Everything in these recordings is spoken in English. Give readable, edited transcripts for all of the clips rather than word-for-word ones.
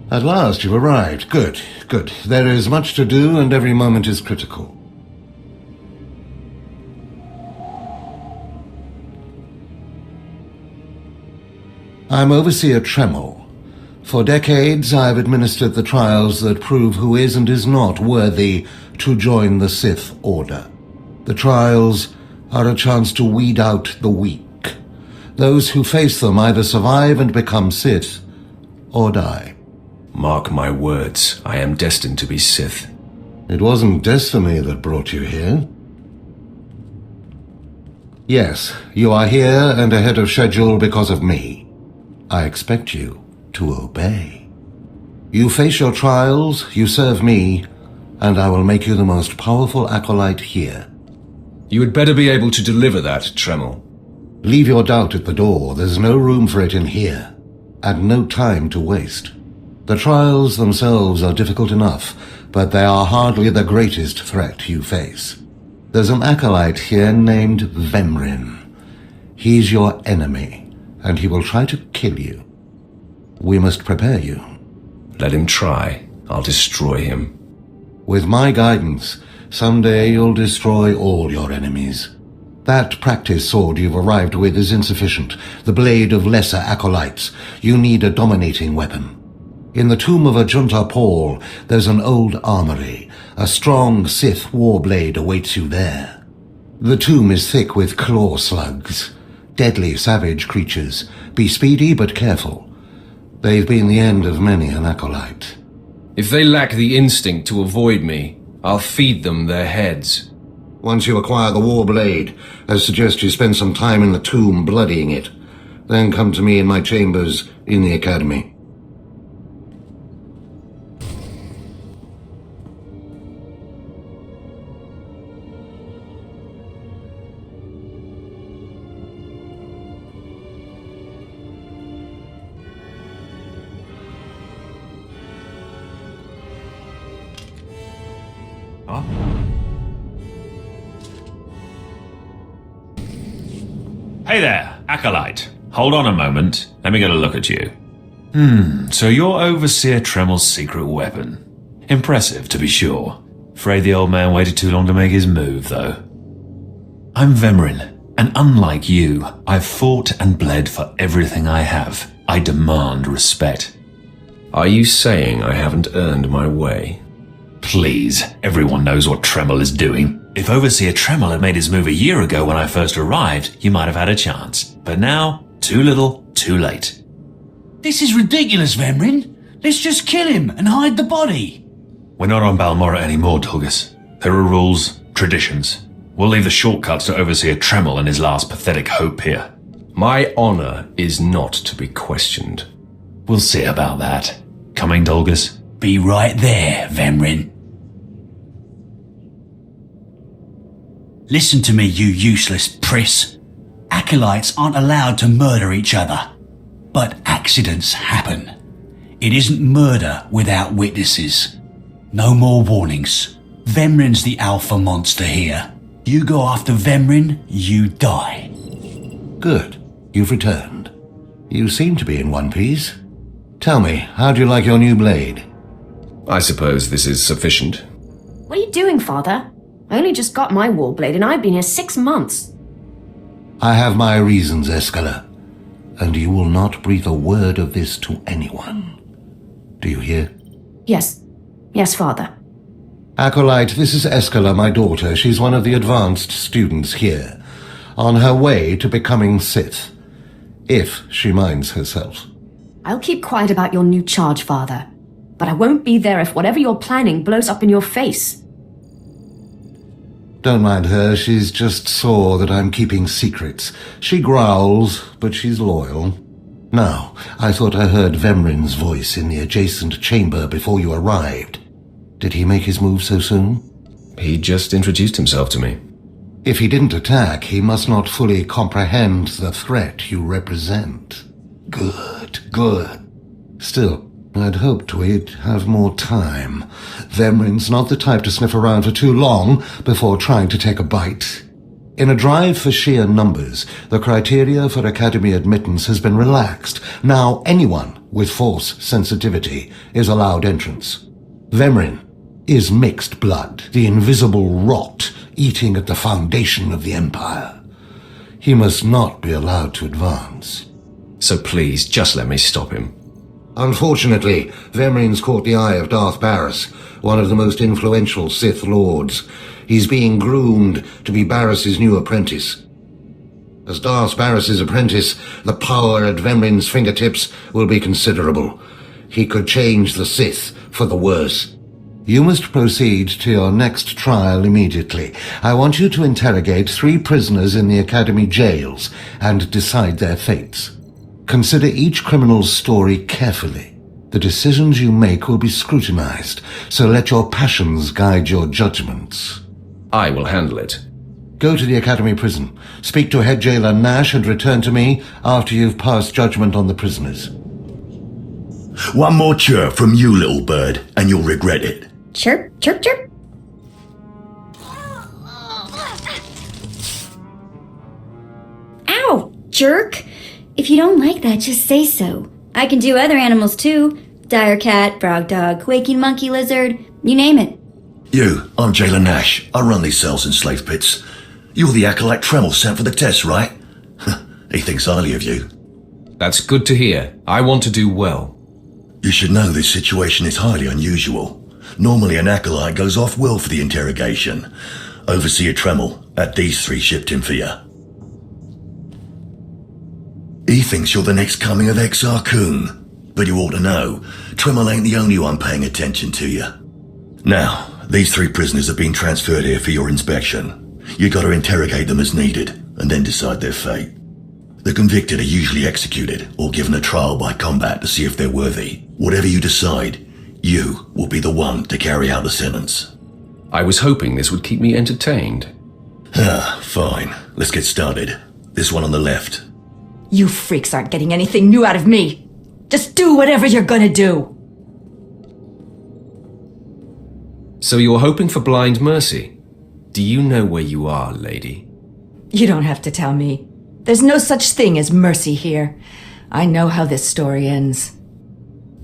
At last you've arrived. Good, good. There is much to do and every moment is critical. I'm Overseer Tremel. For decades I've administered the trials that prove who is and is not worthy to join the Sith Order. The trials are a chance to weed out the weak. Those who face them either survive and become Sith, or die. Mark my words, I am destined to be Sith. It wasn't destiny that brought you here. Yes, you are here and ahead of schedule because of me. I expect you to obey. You face your trials, you serve me, and I will make you the most powerful acolyte here. You had better be able to deliver that, Tremel. Leave your doubt at the door. There's no room for it in here, and no time to waste. The trials themselves are difficult enough, but they are hardly the greatest threat you face. There's an acolyte here named Vemrin. He's your enemy, and he will try to kill you. We must prepare you. Let him try. I'll destroy him. With my guidance, someday you'll destroy all your enemies. That practice sword you've arrived with is insufficient. The blade of lesser acolytes. You need a dominating weapon. In the tomb of Ajunta Paul, there's an old armory. A strong Sith warblade awaits you there. The tomb is thick with claw slugs. Deadly savage creatures. Be speedy but careful. They've been the end of many an acolyte. If they lack the instinct to avoid me, I'll feed them their heads. Once you acquire the warblade, I suggest you spend some time in the tomb bloodying it. Then come to me in my chambers in the academy. Huh? Hey there, Acolyte. Hold on a moment. Let me get a look at you. So you're Overseer Tremel's secret weapon. Impressive, to be sure. Afraid the old man waited too long to make his move, though. I'm Vemrin, and unlike you, I've fought and bled for everything I have. I demand respect. Are you saying I haven't earned my way? Please, everyone knows what Tremel is doing. If Overseer Tremel had made his move a year ago when I first arrived, you might have had a chance. But now, too little, too late. This is ridiculous, Vemrin. Let's just kill him and hide the body. We're not on Balmorra anymore, Dolgus. There are rules, traditions. We'll leave the shortcuts to Overseer Tremel and his last pathetic hope here. My honor is not to be questioned. We'll see about that. Coming, Dolgus? Be right there, Vemrin. Listen to me, you useless priss. Acolytes aren't allowed to murder each other. But accidents happen. It isn't murder without witnesses. No more warnings. Vemrin's the alpha monster here. You go after Vemrin, you die. Good. You've returned. You seem to be in one piece. Tell me, how do you like your new blade? I suppose this is sufficient. What are you doing, Father? I only just got my warblade and I've been here 6 months. I have my reasons, Escala, and you will not breathe a word of this to anyone. Do you hear? Yes. Yes, Father. Acolyte, this is Escala, my daughter. She's one of the advanced students here, on her way to becoming Sith, if she minds herself. I'll keep quiet about your new charge, Father, but I won't be there if whatever you're planning blows up in your face. Don't mind her, she's just sore that I'm keeping secrets. She growls, but she's loyal. Now, I thought I heard Vemrin's voice in the adjacent chamber before you arrived. Did he make his move so soon? He just introduced himself to me. If he didn't attack, he must not fully comprehend the threat you represent. Good, good. Still, I'd hoped we'd have more time. Vemrin's not the type to sniff around for too long before trying to take a bite. In a drive for sheer numbers, the criteria for academy admittance has been relaxed. Now anyone with force sensitivity is allowed entrance. Vemrin is mixed blood, the invisible rot eating at the foundation of the Empire. He must not be allowed to advance. So please, just let me stop him. Unfortunately, Vemrin's caught the eye of Darth Barris, one of the most influential Sith Lords. He's being groomed to be Barris's new apprentice. As Darth Barris's apprentice, the power at Vemrin's fingertips will be considerable. He could change the Sith for the worse. You must proceed to your next trial immediately. I want you to interrogate 3 prisoners in the Academy jails and decide their fates. Consider each criminal's story carefully. The decisions you make will be scrutinized, so let your passions guide your judgments. I will handle it. Go to the Academy prison, speak to head jailer Nash, and return to me after you've passed judgment on the prisoners. One more chirp from you, little bird, and you'll regret it. Chirp, chirp, chirp. Ow, jerk. If you don't like that, just say so. I can do other animals too. Dire cat, frog dog, quaking monkey lizard, you name it. You, I'm Jailer Nash. I run these cells and slave pits. You're the acolyte Tremel sent for the test, right? He thinks highly of you. That's good to hear. I want to do well. You should know this situation is highly unusual. Normally an acolyte goes off-world for the interrogation. Overseer Tremel, at these 3 shipped him for you. He thinks you're the next coming of Exar Kun. But you ought to know, Tremel ain't the only one paying attention to you. Now, these 3 prisoners have been transferred here for your inspection. You gotta interrogate them as needed, and then decide their fate. The convicted are usually executed, or given a trial by combat to see if they're worthy. Whatever you decide, you will be the one to carry out the sentence. I was hoping this would keep me entertained. Fine. Let's get started. This one on the left. You freaks aren't getting anything new out of me. Just do whatever you're gonna do. So you're hoping for blind mercy? Do you know where you are, lady? You don't have to tell me. There's no such thing as mercy here. I know how this story ends.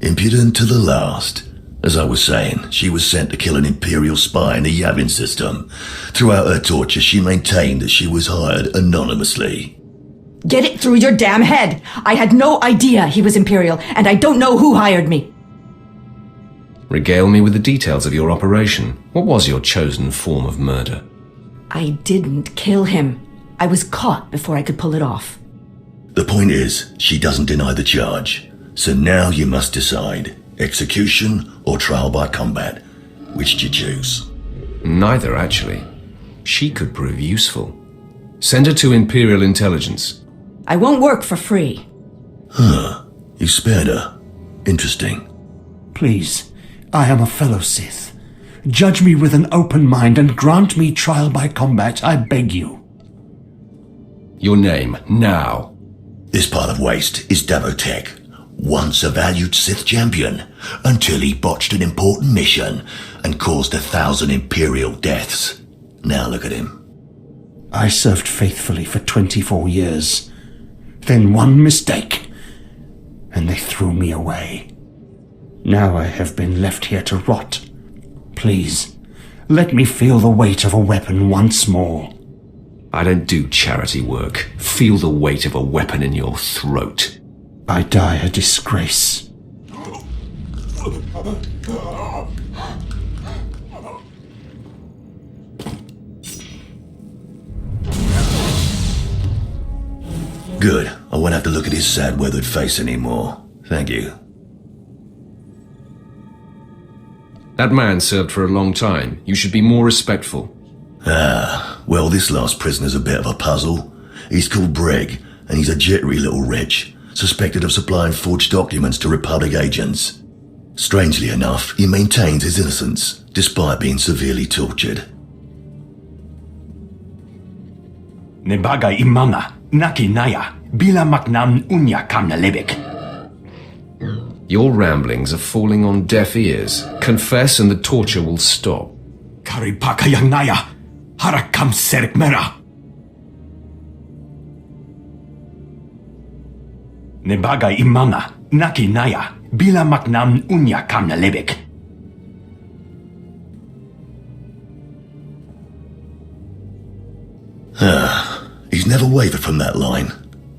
Impudent to the last. As I was saying, she was sent to kill an Imperial spy in the Yavin system. Throughout her torture, she maintained that she was hired anonymously. Get it through your damn head! I had no idea he was Imperial, and I don't know who hired me. Regale me with the details of your operation. What was your chosen form of murder? I didn't kill him. I was caught before I could pull it off. The point is, she doesn't deny the charge. So now you must decide, execution or trial by combat. Which do you choose? Neither, actually. She could prove useful. Send her to Imperial Intelligence. I won't work for free. You spared her. Interesting. Please, I am a fellow Sith. Judge me with an open mind and grant me trial by combat, I beg you. Your name, now. This part of Waste is Davotech, once a valued Sith champion, until he botched an important mission and caused 1,000 Imperial deaths. Now look at him. I served faithfully for 24 years. Then one mistake, and they threw me away. Now I have been left here to rot. Please, let me feel the weight of a weapon once more. I don't do charity work. Feel the weight of a weapon in your throat. I die a disgrace. Good. I won't have to look at his sad, weathered face anymore. Thank you. That man served for a long time. You should be more respectful. Well, this last prisoner's a bit of a puzzle. He's called Breg, and he's a jittery little wretch, suspected of supplying forged documents to Republic agents. Strangely enough, he maintains his innocence, despite being severely tortured. Nebaga imana, naki naya, bila maknam unya kamna lebek. Your ramblings are falling on deaf ears. Confess and the torture will stop. Karipaka yang naya, harakam serek mera. Ne bagay imana, naki naya, bila maknam unya kamna lebek. He's never wavered from that line.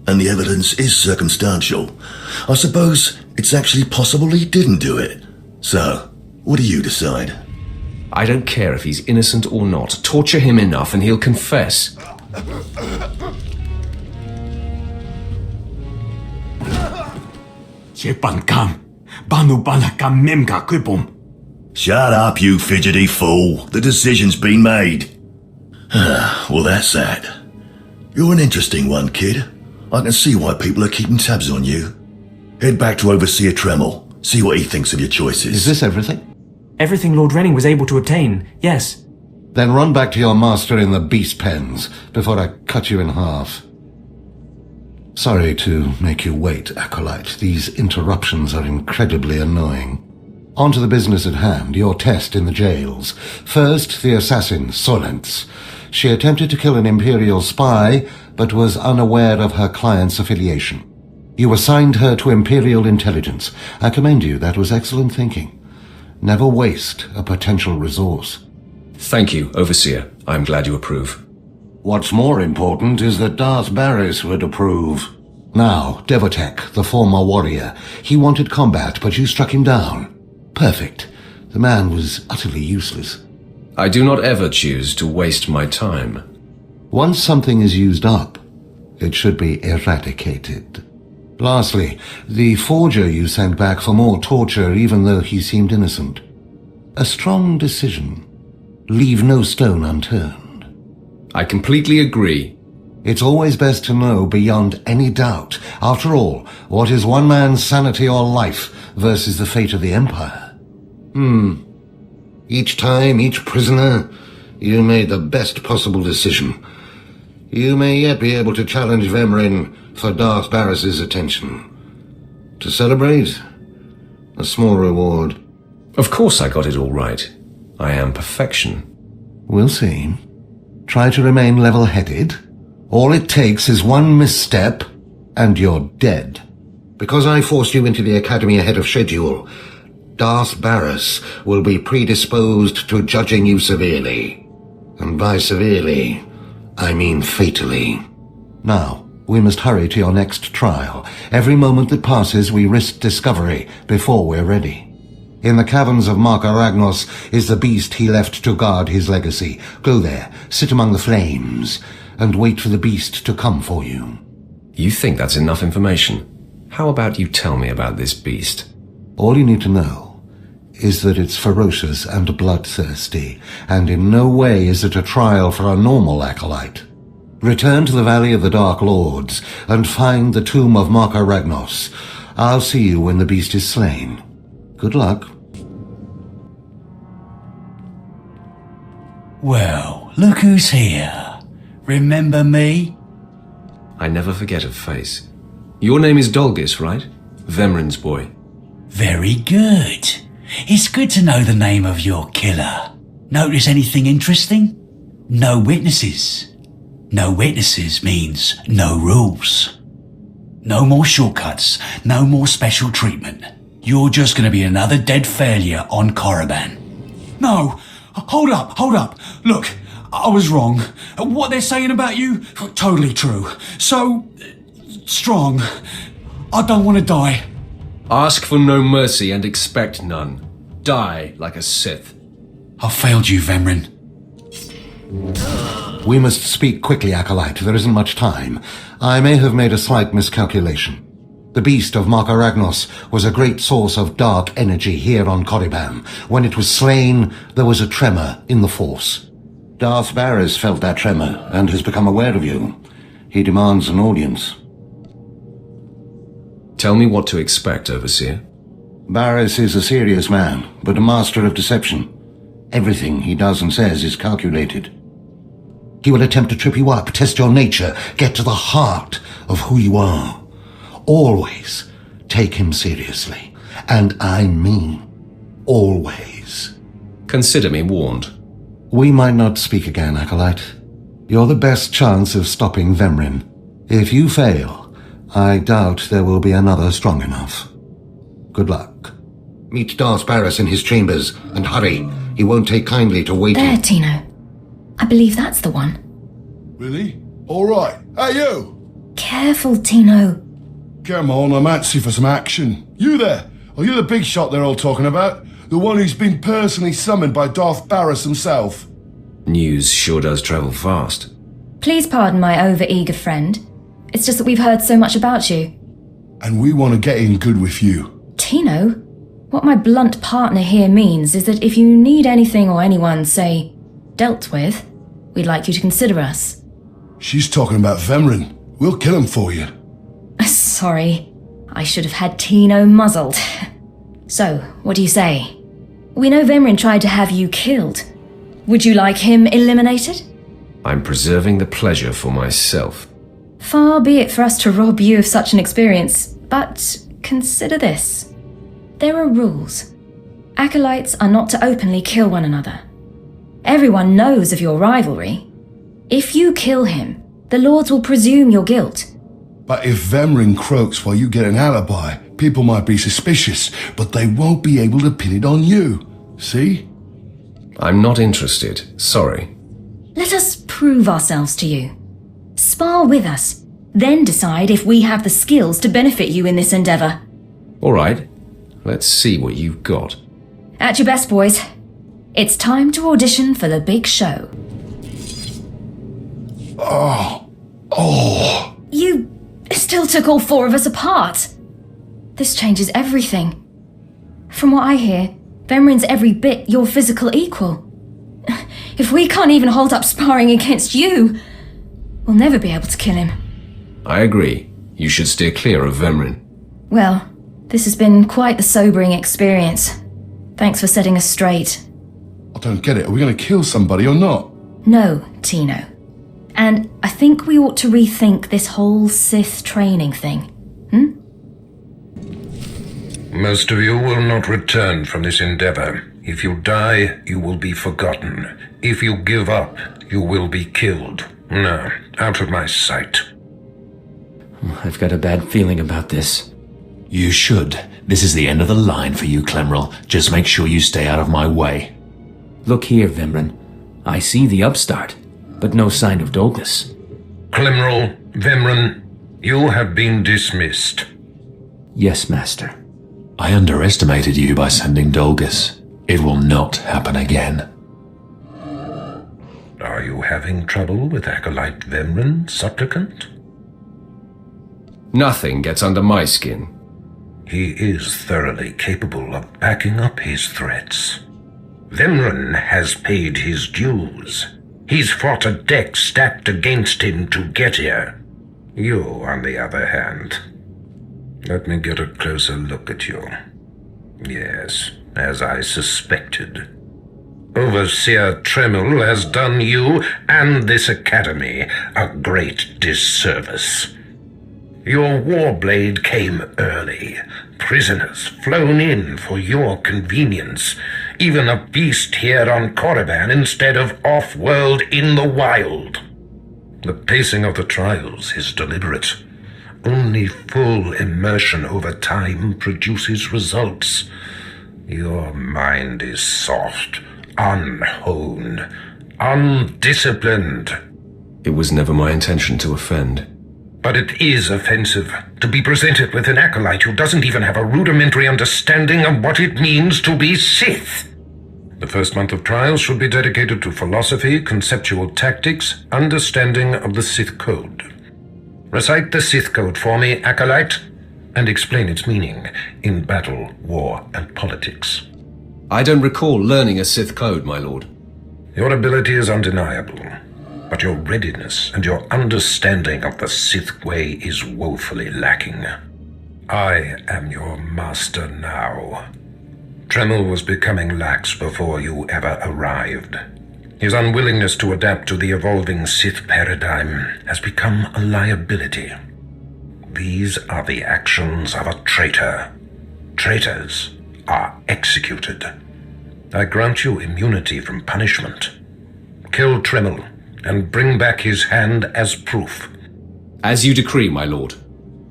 And the evidence is circumstantial. I suppose it's actually possible he didn't do it. So, what do you decide? I don't care if he's innocent or not. Torture him enough and he'll confess. Jepan kam, banu bana kam memka kupum. Shut up, you fidgety fool. The decision's been made. Well, that's that. You're an interesting one, kid. I can see why people are keeping tabs on you. Head back to Overseer Tremel. See what he thinks of your choices. Is this everything? Everything Lord Renning was able to obtain, yes. Then run back to your master in the beast pens before I cut you in half. Sorry to make you wait, Acolyte. These interruptions are incredibly annoying. On to the business at hand, your test in the jails. First, the assassin, Solence. She attempted to kill an Imperial spy, but was unaware of her client's affiliation. You assigned her to Imperial intelligence. I commend you, that was excellent thinking. Never waste a potential resource. Thank you, Overseer. I'm glad you approve. What's more important is that Darth Barris would approve. Now, Devotek, the former warrior. He wanted combat, but you struck him down. Perfect. The man was utterly useless. I do not ever choose to waste my time. Once something is used up, it should be eradicated. Lastly, the forger you sent back for more torture even though he seemed innocent. A strong decision. Leave no stone unturned. I completely agree. It's always best to know beyond any doubt. After all, what is one man's sanity or life versus the fate of the Empire? Each time, each prisoner, you made the best possible decision. You may yet be able to challenge Vemrin for Darth Barris's attention. To celebrate, a small reward. Of course I got it all right. I am perfection. We'll see. Try to remain level-headed. All it takes is one misstep, and you're dead. Because I forced you into the Academy ahead of schedule, Darth Barris will be predisposed to judging you severely. And by severely, I mean fatally. Now, we must hurry to your next trial. Every moment that passes, we risk discovery before we're ready. In the caverns of Marka Ragnos is the beast he left to guard his legacy. Go there, sit among the flames, and wait for the beast to come for you. You think that's enough information? How about you tell me about this beast? All you need to know is that it's ferocious and bloodthirsty, and in no way is it a trial for a normal acolyte. Return to the Valley of the Dark Lords and find the tomb of Marka Ragnos. I'll see you when the beast is slain. Good luck. Well, look who's here. Remember me? I never forget a face. Your name is Dolgis, right? Vemrin's boy. Very good. It's good to know the name of your killer. Notice anything interesting? No witnesses. No witnesses means no rules. No more shortcuts, no more special treatment. You're just going to be another dead failure on Korriban. No, hold up. Look, I was wrong. What they're saying about you, totally true. So, strong. I don't want to die. Ask for no mercy and expect none. Die like a Sith. I failed you, Vemrin. We must speak quickly, Acolyte. There isn't much time. I may have made a slight miscalculation. The beast of Marka Ragnos was a great source of dark energy here on Korriban. When it was slain, there was a tremor in the Force. Darth Barris felt that tremor and has become aware of you. He demands an audience. Tell me what to expect, Overseer. Barris is a serious man, but a master of deception. Everything he does and says is calculated. He will attempt to trip you up, test your nature, get to the heart of who you are. Always take him seriously. And I mean always. Consider me warned. We might not speak again, Acolyte. You're the best chance of stopping Vemrin. If you fail, I doubt there will be another strong enough. Good luck. Meet Darth Barris in his chambers, and hurry. He won't take kindly to waiting. There, Tino. I believe that's the one. Really? All right. Hey, you! Careful, Tino. Come on, I'm antsy for some action. You there? Are you the big shot they're all talking about? The one who's been personally summoned by Darth Barris himself? News sure does travel fast. Please pardon my over-eager friend. It's just that we've heard so much about you. And we want to get in good with you. Tino? What my blunt partner here means is that if you need anything or anyone, say, dealt with, we'd like you to consider us. She's talking about Vemrin. We'll kill him for you. Sorry. I should have had Tino muzzled. So, what do you say? We know Vemrin tried to have you killed. Would you like him eliminated? I'm preserving the pleasure for myself. Far be it for us to rob you of such an experience, but consider this. There are rules. Acolytes are not to openly kill one another. Everyone knows of your rivalry. If you kill him, the Lords will presume your guilt. But if Vemrin croaks while you get an alibi, people might be suspicious, but they won't be able to pin it on you. See? I'm not interested. Sorry. Let us prove ourselves to you. Spar with us, then decide if we have the skills to benefit you in this endeavor. All right. Let's see what you've got. At your best, boys. It's time to audition for the big show. Oh. You still took all four of us apart. This changes everything. From what I hear, Vemrin's every bit your physical equal. If we can't even hold up sparring against you, we'll never be able to kill him. I agree. You should steer clear of Vemrin. Well, this has been quite the sobering experience. Thanks for setting us straight. I don't get it. Are we going to kill somebody or not? No, Tino. And I think we ought to rethink this whole Sith training thing. Most of you will not return from this endeavor. If you die, you will be forgotten. If you give up, you will be killed. No, out of my sight. I've got a bad feeling about this. You should. This is the end of the line for you, Clemrel. Just make sure you stay out of my way. Look here, Vemrin. I see the upstart, but no sign of Dolgus. Clemrel, Vemrin, you have been dismissed. Yes, Master. I underestimated you by sending Dolgus. It will not happen again. Are you having trouble with Acolyte Vemrin, supplicant? Nothing gets under my skin. He is thoroughly capable of backing up his threats. Vemrin has paid his dues. He's fought a deck stacked against him to get here. You, on the other hand... Let me get a closer look at you. Yes, as I suspected. Overseer Tremel has done you and this academy a great disservice. Your warblade came early. Prisoners flown in for your convenience. Even a beast here on Korriban instead of off-world in the wild. The pacing of the trials is deliberate. Only full immersion over time produces results. Your mind is soft, unhoned, undisciplined. It was never my intention to offend. But it is offensive to be presented with an acolyte who doesn't even have a rudimentary understanding of what it means to be Sith. The first month of trials should be dedicated to philosophy, conceptual tactics, understanding of the Sith Code. Recite the Sith Code for me, Acolyte, and explain its meaning in battle, war, and politics. I don't recall learning a Sith Code, my lord. Your ability is undeniable, but your readiness and your understanding of the Sith way is woefully lacking. I am your master now. Tremel was becoming lax before you ever arrived. His unwillingness to adapt to the evolving Sith paradigm has become a liability. These are the actions of a traitor. Traitors are executed. I grant you immunity from punishment. Kill Tremel and bring back his hand as proof. As you decree, my lord.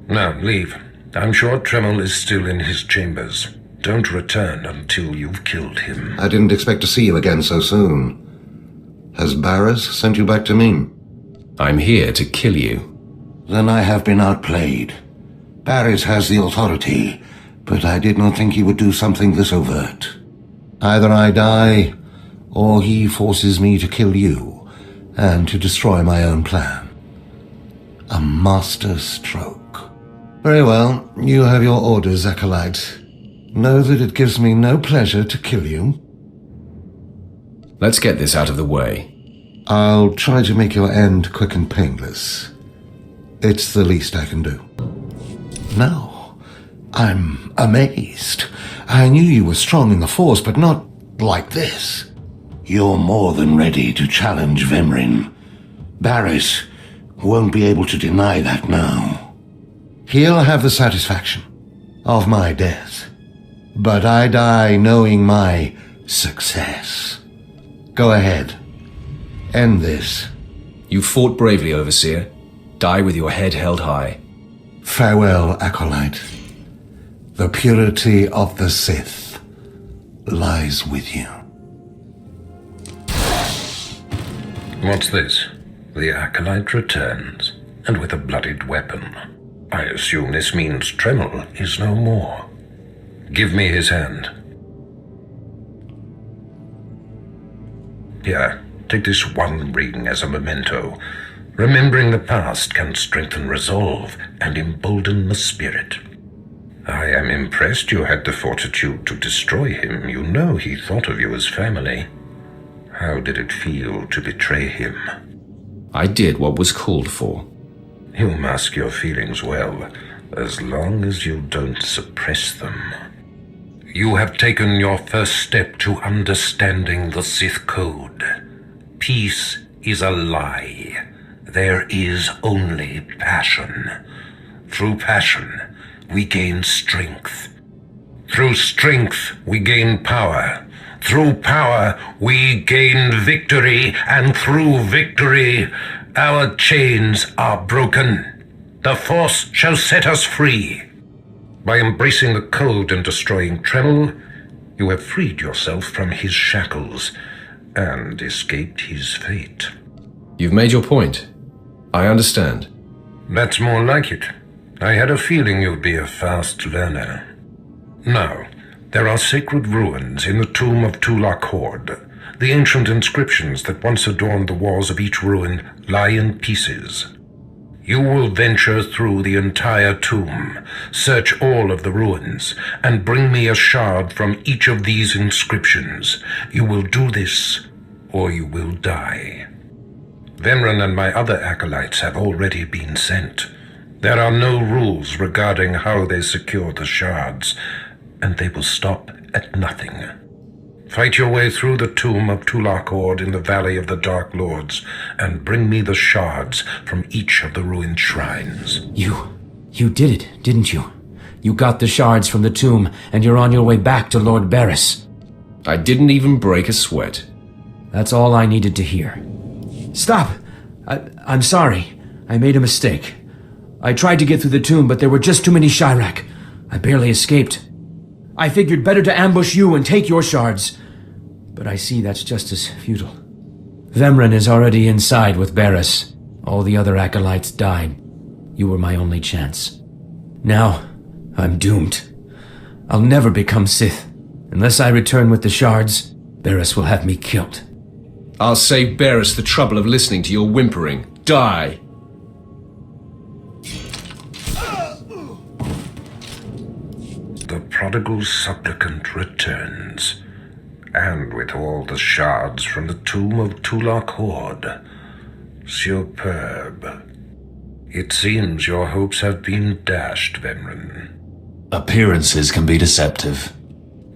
Now, leave. I'm sure Tremel is still in his chambers. Don't return until you've killed him. I didn't expect to see you again so soon. Has Barris sent you back to me? I'm here to kill you. Then I have been outplayed. Barris has the authority, but I did not think he would do something this overt. Either I die, or he forces me to kill you, and to destroy my own plan. A master stroke. Very well, you have your orders, Acolyte. Know that it gives me no pleasure to kill you. Let's get this out of the way. I'll try to make your end quick and painless. It's the least I can do. No, I'm amazed. I knew you were strong in the Force, but not like this. You're more than ready to challenge Vemrin. Barris won't be able to deny that now. He'll have the satisfaction of my death. But I die knowing my success. Go ahead. End this. You fought bravely, Overseer. Die with your head held high. Farewell, Acolyte. The purity of the Sith lies with you. What's this? The Acolyte returns, and with a bloodied weapon. I assume this means Tremel is no more. Give me his hand. Here, take this one ring as a memento. Remembering the past can strengthen resolve and embolden the spirit. I am impressed you had the fortitude to destroy him. You know he thought of you as family. How did it feel to betray him? I did what was called for. You mask your feelings well, as long as you don't suppress them. You have taken your first step to understanding the Sith Code. Peace is a lie. There is only passion. Through passion, we gain strength. Through strength, we gain power. Through power, we gain victory, and through victory, our chains are broken. The Force shall set us free. By embracing the Code and destroying Tremel, you have freed yourself from his shackles and escaped his fate. You've made your point. I understand. That's more like it. I had a feeling you'd be a fast learner. Now, there are sacred ruins in the tomb of Tulak Horde. The ancient inscriptions that once adorned the walls of each ruin lie in pieces. You will venture through the entire tomb, search all of the ruins, and bring me a shard from each of these inscriptions. You will do this, or you will die. Vemrin and my other acolytes have already been sent. There are no rules regarding how they secure the shards, and they will stop at nothing. Fight your way through the tomb of Tulak Horde in the Valley of the Dark Lords, and bring me the shards from each of the ruined shrines. You did it, didn't you? You got the shards from the tomb, and you're on your way back to Lord Barris. I didn't even break a sweat. That's all I needed to hear. Stop! I'm sorry. I made a mistake. I tried to get through the tomb, but there were just too many Chirac. I barely escaped. I figured better to ambush you and take your shards. But I see that's just as futile. Vemrin is already inside with Barris. All the other acolytes died. You were my only chance. Now, I'm doomed. I'll never become Sith. Unless I return with the shards, Barris will have me killed. I'll save Barris the trouble of listening to your whimpering. Die! The prodigal supplicant returns, and with all the shards from the tomb of Tulak Horde. Superb. It seems your hopes have been dashed, Vemrin. Appearances can be deceptive.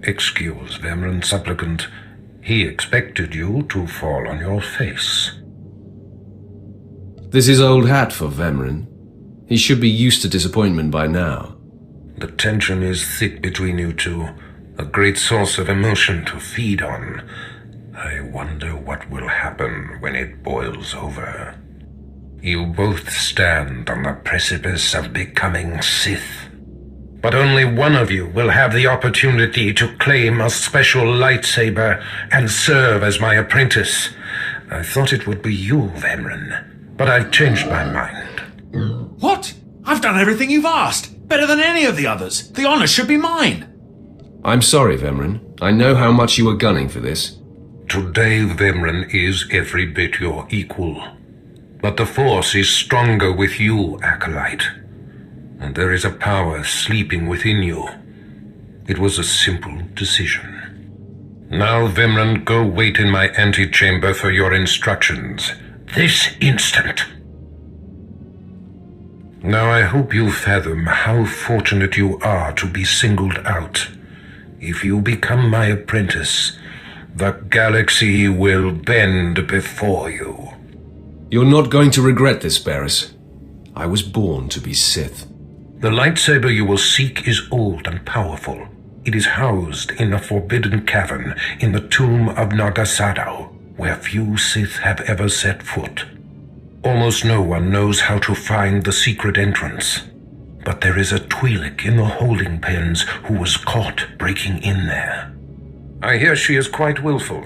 Excuse, Vemrin supplicant. He expected you to fall on your face. This is old hat for Vemrin. He should be used to disappointment by now. The tension is thick between you two, a great source of emotion to feed on. I wonder what will happen when it boils over. You both stand on the precipice of becoming Sith. But only one of you will have the opportunity to claim a special lightsaber and serve as my apprentice. I thought it would be you, Vemren, but I've changed my mind. What? I've done everything you've asked. Better than any of the others. The honor should be mine. I'm sorry, Vemren. I know how much you were gunning for this. Today, Vemren is every bit your equal. But the Force is stronger with you, Acolyte. And there is a power sleeping within you. It was a simple decision. Now, Vemren, go wait in my antechamber for your instructions. This instant. Now I hope you fathom how fortunate you are to be singled out. If you become my apprentice, the galaxy will bend before you. You're not going to regret this, Barriss. I was born to be Sith. The lightsaber you will seek is old and powerful. It is housed in a forbidden cavern in the tomb of Nagasado, where few Sith have ever set foot. Almost no one knows how to find the secret entrance. But there is a Twi'lek in the holding pens who was caught breaking in there. I hear she is quite willful.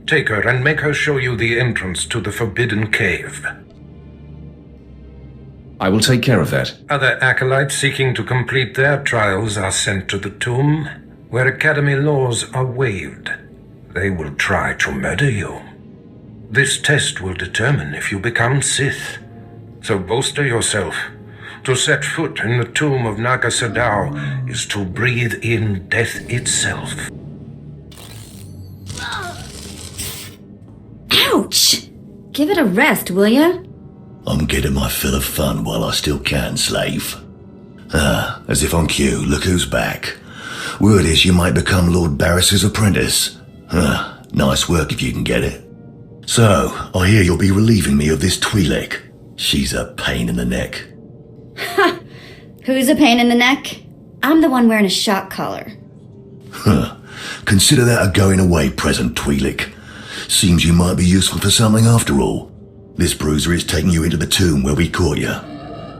Take her and make her show you the entrance to the Forbidden Cave. I will take care of that. Other acolytes seeking to complete their trials are sent to the tomb, where Academy laws are waived. They will try to murder you. This test will determine if you become Sith. So bolster yourself. To set foot in the tomb of Nagasadao is to breathe in death itself. Ouch! Give it a rest, will ya? I'm getting my fill of fun while I still can, slave. As if on cue, look who's back. Word is you might become Lord Barriss's apprentice. Nice work if you can get it. So, I hear you'll be relieving me of this Twi'lek. She's a pain in the neck. Ha! Who's a pain in the neck? I'm the one wearing a shock collar. Consider that a going away present, Twi'lek. Seems you might be useful for something after all. This bruiser is taking you into the tomb where we caught you.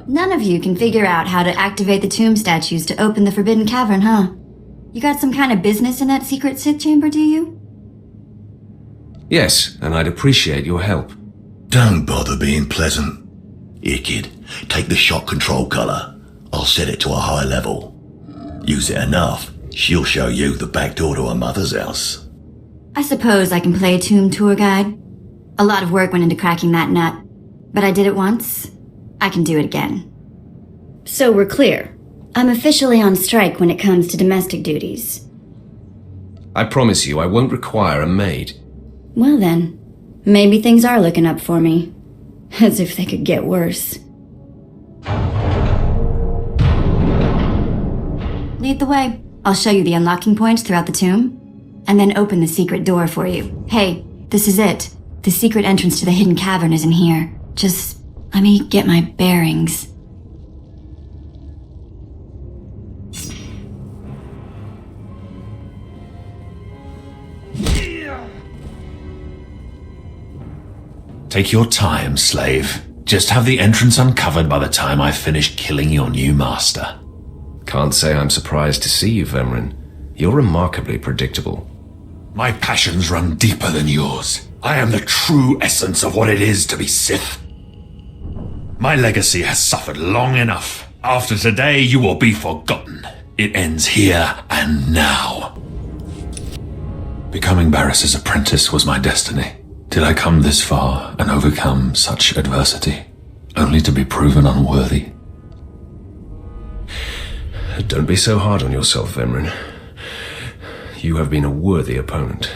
None of you can figure out how to activate the tomb statues to open the Forbidden Cavern, huh? You got some kind of business in that secret Sith chamber, do you? Yes, and I'd appreciate your help. Don't bother being pleasant. Here, kid, take the shock control collar. I'll set it to a high level. Use it enough, she'll show you the back door to her mother's house. I suppose I can play a tomb tour guide. A lot of work went into cracking that nut, but I did it once. I can do it again. So we're clear. I'm officially on strike when it comes to domestic duties. I promise you I won't require a maid. Well then, maybe things are looking up for me. As if they could get worse. Lead the way. I'll show you the unlocking points throughout the tomb, and then open the secret door for you. Hey, this is it. The secret entrance to the hidden cavern is in here. Just let me get my bearings. Take your time, slave. Just have the entrance uncovered by the time I finish killing your new master. Can't say I'm surprised to see you, Vemren. You're remarkably predictable. My passions run deeper than yours. I am the true essence of what it is to be Sith. My legacy has suffered long enough. After today, you will be forgotten. It ends here and now. Becoming Barriss's apprentice was my destiny. Did I come this far and overcome such adversity, only to be proven unworthy? Don't be so hard on yourself, Vemren. You have been a worthy opponent.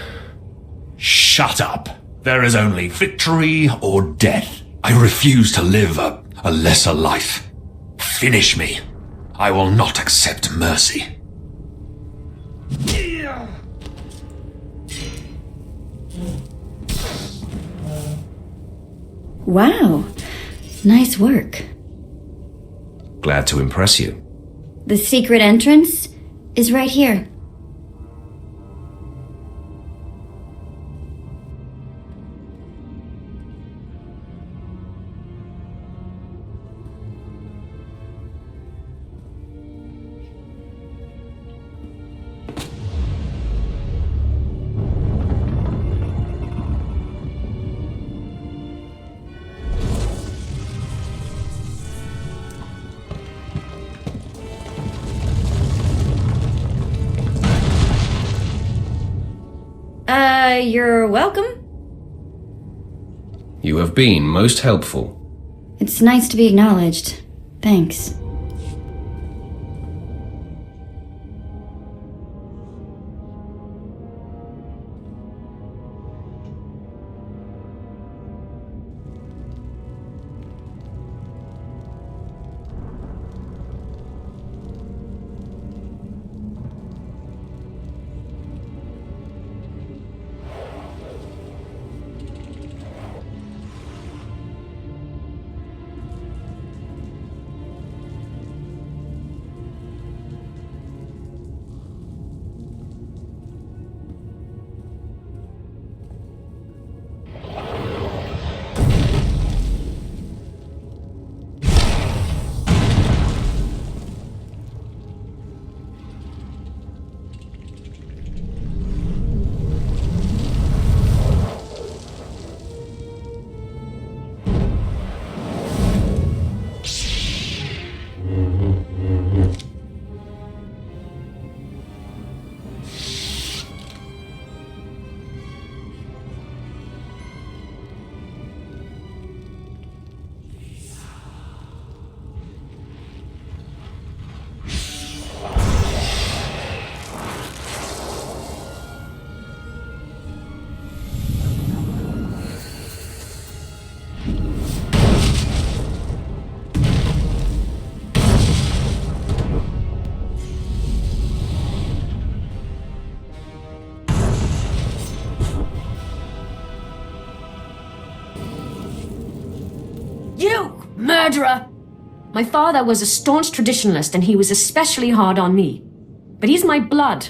Shut up! There is only victory or death. I refuse to live a lesser life. Finish me. I will not accept mercy. Wow. Nice work. Glad to impress you. The secret entrance is right here. You're welcome. You have been most helpful. It's nice to be acknowledged. Thanks. You! Murderer! My father was a staunch traditionalist and he was especially hard on me. But he's my blood.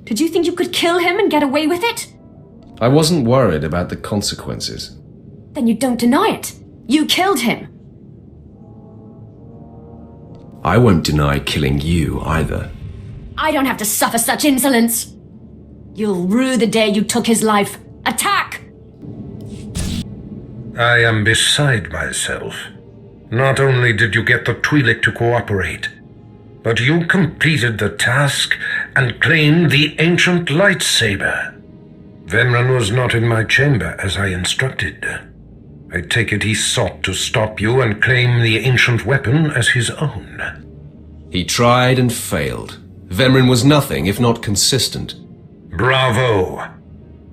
Did you think you could kill him and get away with it? I wasn't worried about the consequences. Then you don't deny it. You killed him. I won't deny killing you either. I don't have to suffer such insolence. You'll rue the day you took his life. Attack! I am beside myself. Not only did you get the Twi'lek to cooperate, but you completed the task and claimed the ancient lightsaber. Vemran was not in my chamber as I instructed. I take it he sought to stop you and claim the ancient weapon as his own. He tried and failed. Vemran was nothing if not consistent. Bravo!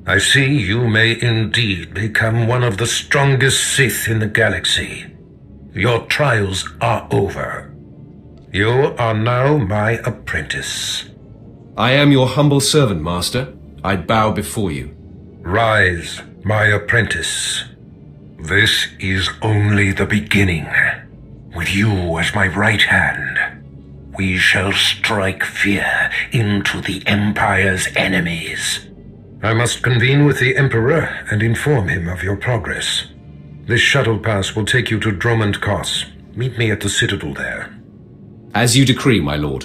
I see you may indeed become one of the strongest Sith in the galaxy. Your trials are over. You are now my apprentice. I am your humble servant, Master. I bow before you. Rise, my apprentice. This is only the beginning. With you as my right hand, we shall strike fear into the Empire's enemies. I must convene with the Emperor and inform him of your progress. This shuttle pass will take you to Dromund Kos. Meet me at the Citadel there. As you decree, my lord.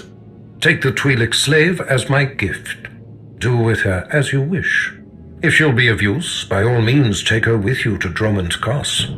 Take the Twi'lek slave as my gift. Do with her as you wish. If she'll be of use, by all means take her with you to Dromund Kos.